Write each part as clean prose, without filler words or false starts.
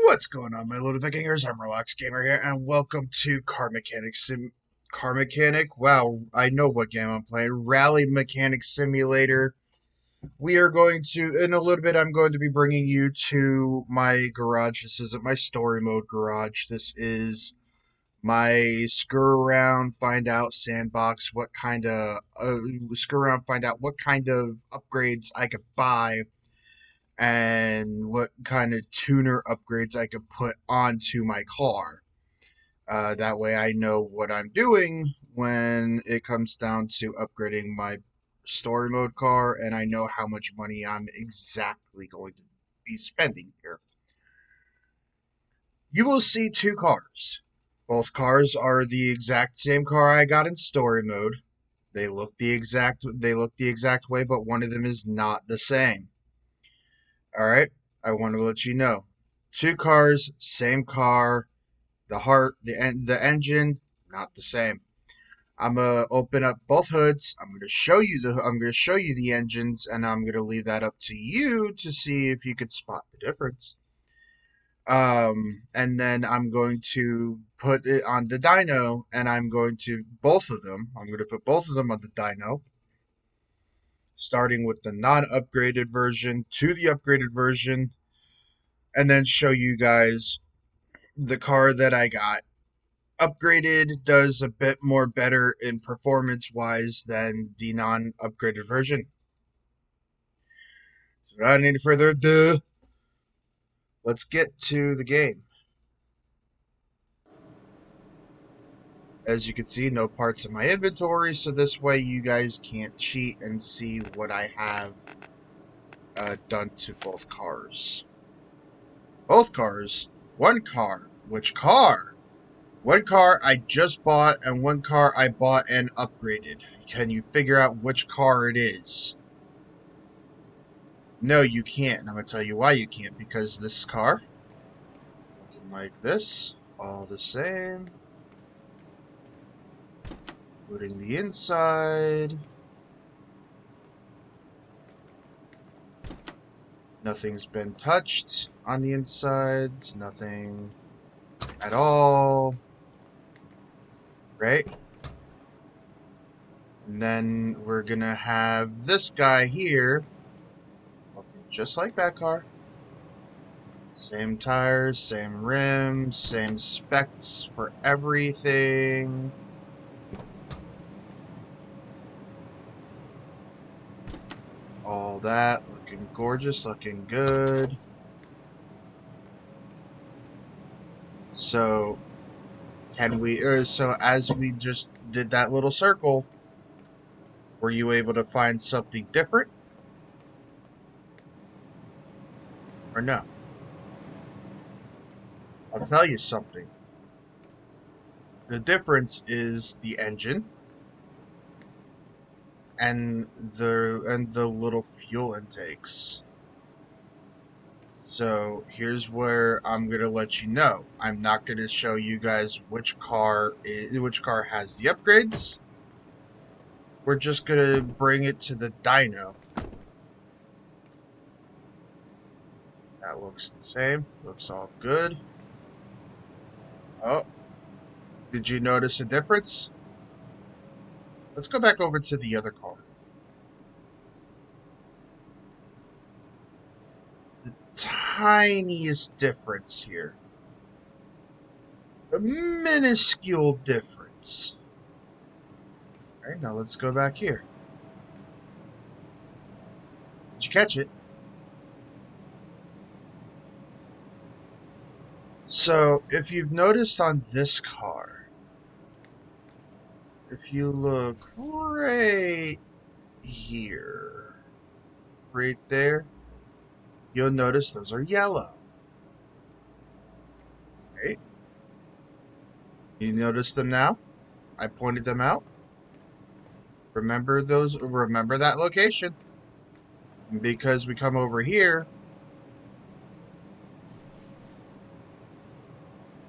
What's going on, my little Vikingers? I'm Relax Gamer here, and welcome to Car Mechanic. Wow, I know what game I'm playing. Rally Mechanic Simulator. We are going to, in a little bit, I'm going to be bringing you to my garage. This isn't my story mode garage. This is my screw around, find out sandbox. Screw around, find out what kind of upgrades I could buy and what kind of tuner upgrades I could put onto my car. That way I know what I'm doing when it comes down to upgrading my story mode car, and I know how much money I'm exactly going to be spending here. You will see two cars. Both cars are the exact same car I got in story mode. They look the exact way, but one of them is not the same. Alright, I want to let you know. Two cars, same car, the engine, not the same. I'm gonna open up both hoods. I'm gonna show you the engines, and I'm gonna leave that up to you to see if you could spot the difference. And then I'm going to put it on the dyno, and I'm going to put both of them on the dyno, starting with the non-upgraded version to the upgraded version, and then show you guys the car that I got. Upgraded does a bit more better in performance wise than the non-upgraded version. So without any further ado, let's get to the game. As you can see, no parts in my inventory, so this way you guys can't cheat and see what I have done to both cars. Both cars? One car. Which car? One car I just bought and one car I bought and upgraded. Can you figure out which car it is? No, you can't, and I'm going to tell you why you can't. Because this car, looking like this, all the same, including the inside. Nothing's been touched on the insides, nothing at all, right? And then we're going to have this guy here, looking just like that car. Same tires, same rims, same specs for everything. All that, looking gorgeous, looking good. So, so as we just did that little circle, were you able to find something different? Or no? I'll tell you something. The difference is the engine and the little fuel intakes. So here's where I'm gonna let you know. I'm not gonna show you guys which car has the upgrades. We're just gonna bring it to the dyno. That looks the same. Looks all good. Oh, did you notice a difference? Let's go back over to the other car. The tiniest difference here. A minuscule difference. Alright, now let's go back here. Did you catch it? So, if you've noticed on this car, if you look right here, right there, you'll notice those are yellow. Right? You notice them now? I pointed them out. Remember that location. Because we come over here,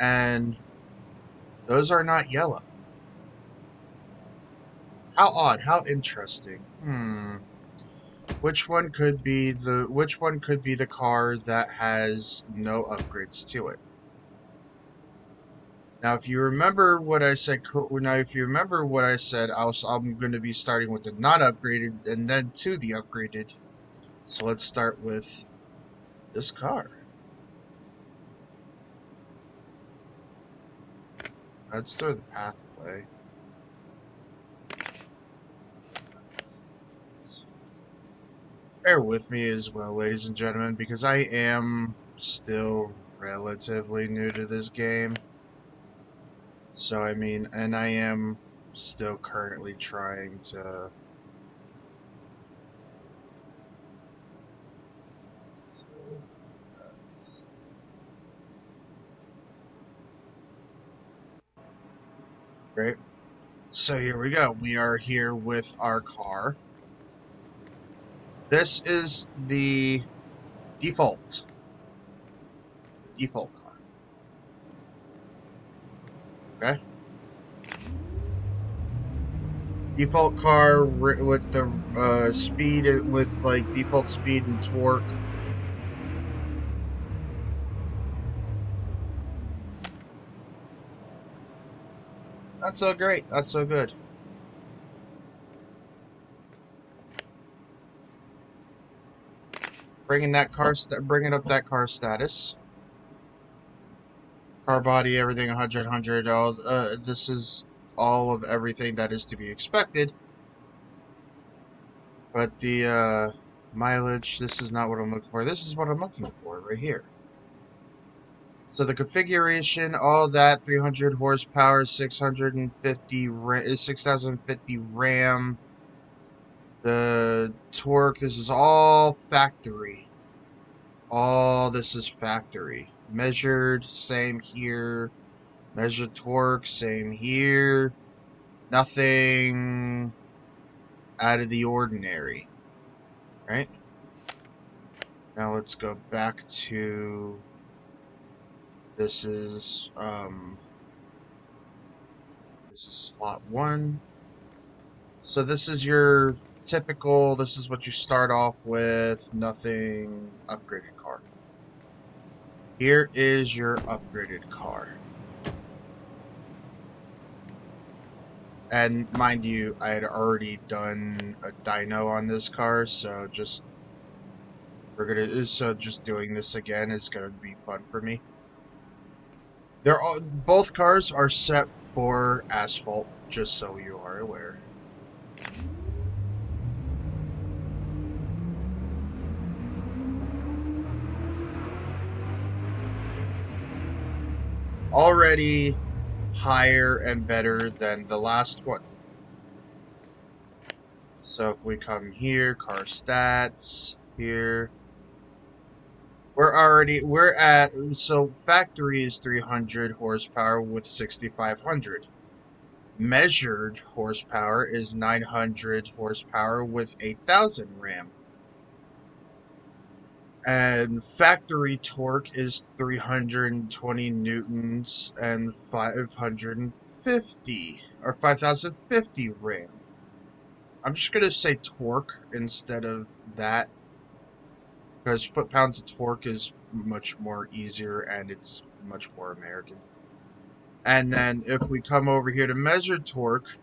and those are not yellow. How odd, how interesting. Which one could be the car that has no upgrades to it? Now, if you remember what I said, I'm going to be starting with the non-upgraded and then to the upgraded. So let's start with this car. Let's throw the pathway. Bear with me as well, ladies and gentlemen, because I am still relatively new to this game. So, I mean, and I am still currently trying to... Great. So here we go. We are here with our car. This is the default car. Okay. Default car with the speed, with like default speed and torque. Not so great. Not so good. Bringing up that car status. Car body, everything 100. All this is all of everything that is to be expected. But the mileage, this is not what I'm looking for. This is what I'm looking for right here. So the configuration, all that, 300 horsepower, 6050 RAM. The torque, this is all factory. All this is factory. Measured, same here. Measured torque, same here. Nothing out of the ordinary. Right? Now let's go back to... This is slot 1. So this is your typical, this is what you start off with, nothing upgraded car. Here is your upgraded car. And mind you, I had already done a dyno on this car, so just doing this again is gonna be fun for me. Both cars are set for asphalt, just so you are aware. Already higher and better than the last one. So if we come here, car stats, here, so factory is 300 horsepower with 6,500. Measured horsepower is 900 horsepower with 8,000 RAM. And factory torque is 320 newtons and 550 or 5,050 RAM. I'm just gonna say torque instead of that, because foot-pounds of torque is much more easier and it's much more American. And then if we come over here to measure torque,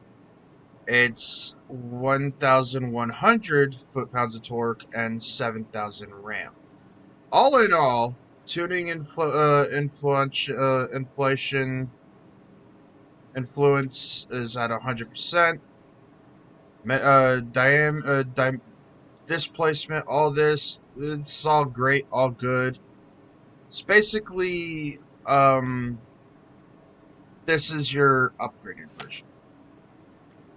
it's 1,100 foot-pounds of torque and 7,000 RAM. All in all, tuning influence is at 100%. Displacement, all this, it's all great, all good. It's basically, this is your upgraded version.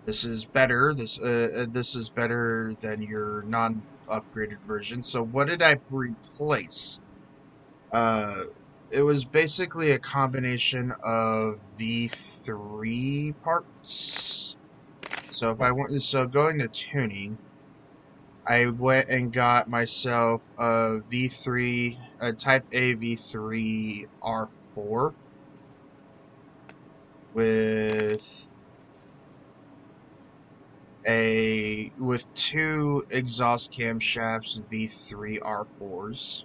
This is better. This is better than your non-upgraded version. So what did I replace? It was basically a combination of V3 parts. So if I went, going to tuning, I went and got myself a V3, a Type A V3 R4 with with two exhaust camshafts V3 R4s.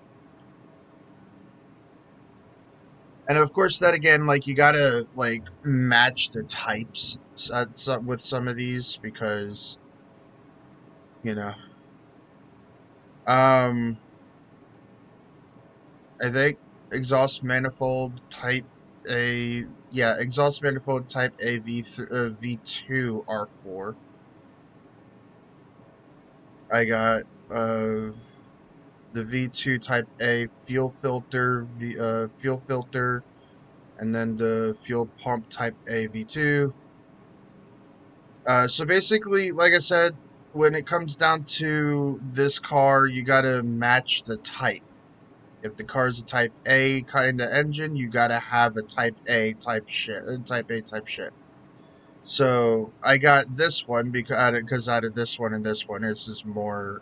And of course, that again, like you gotta like match the types with some of these because you know. Um, I think exhaust manifold type A, yeah, exhaust manifold type A V2 R4. I got the V2 type A fuel filter, and then the fuel pump type A V2. So basically, like I said, when it comes down to this car, you gotta match the type. If the car is a Type A kind of engine, you gotta have a Type A type shit, Type A type shit. So I got this one because out of this one and this one, this is more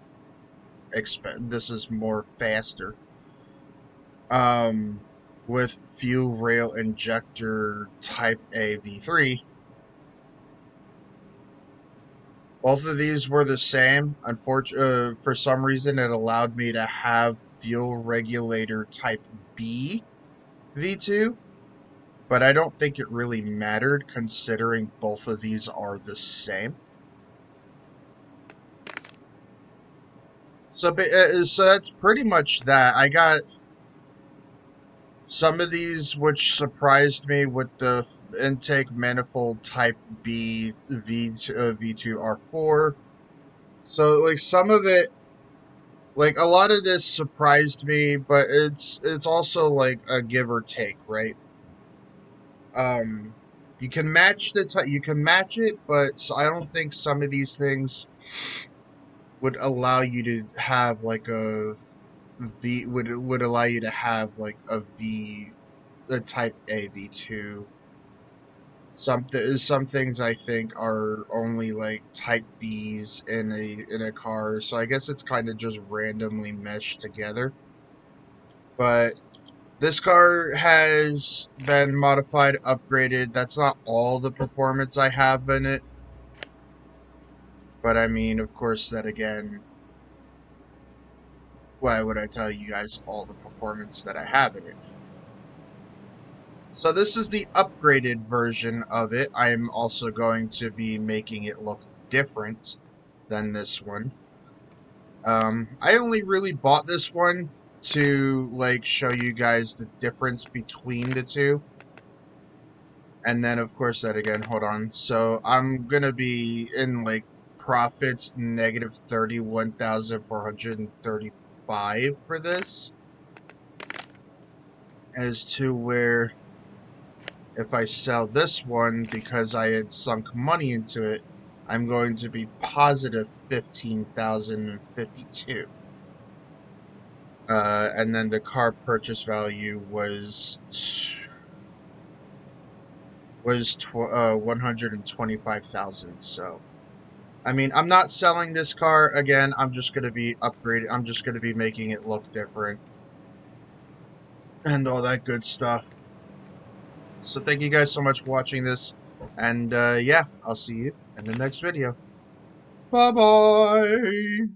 This is more faster. Um, with fuel rail injector Type A V3. Both of these were the same. Unfortunately, for some reason, it allowed me to have fuel regulator Type B V2, but I don't think it really mattered considering both of these are the same. So that's pretty much that. I got some of these which surprised me with the intake manifold Type B V2 R4. So like some of it, like a lot of this surprised me, but it's also like a give or take, right? Um, you can match you can match it, but I don't think some of these things would allow you to have like a would allow you to have like a Type A V2. Some things I think are only like Type Bs in a car, so I guess it's kind of just randomly meshed together. But this car has been modified, upgraded. That's not all the performance I have in it, but I mean, of course, that again, why would I tell you guys all the performance that I have in it? So this is the upgraded version of it. I am also going to be making it look different than this one. I only really bought this one to like show you guys the difference between the two. And then of course that again, hold on. So I'm gonna be in like profits negative 31,435 for this. As to where if I sell this one because I had sunk money into it, I'm going to be positive 15,052. And then the car purchase value was 125,000. So, I mean, I'm not selling this car again. I'm just gonna be upgrading. I'm just gonna be making it look different and all that good stuff. So, thank you guys so much for watching this, and yeah, I'll see you in the next video. Bye bye.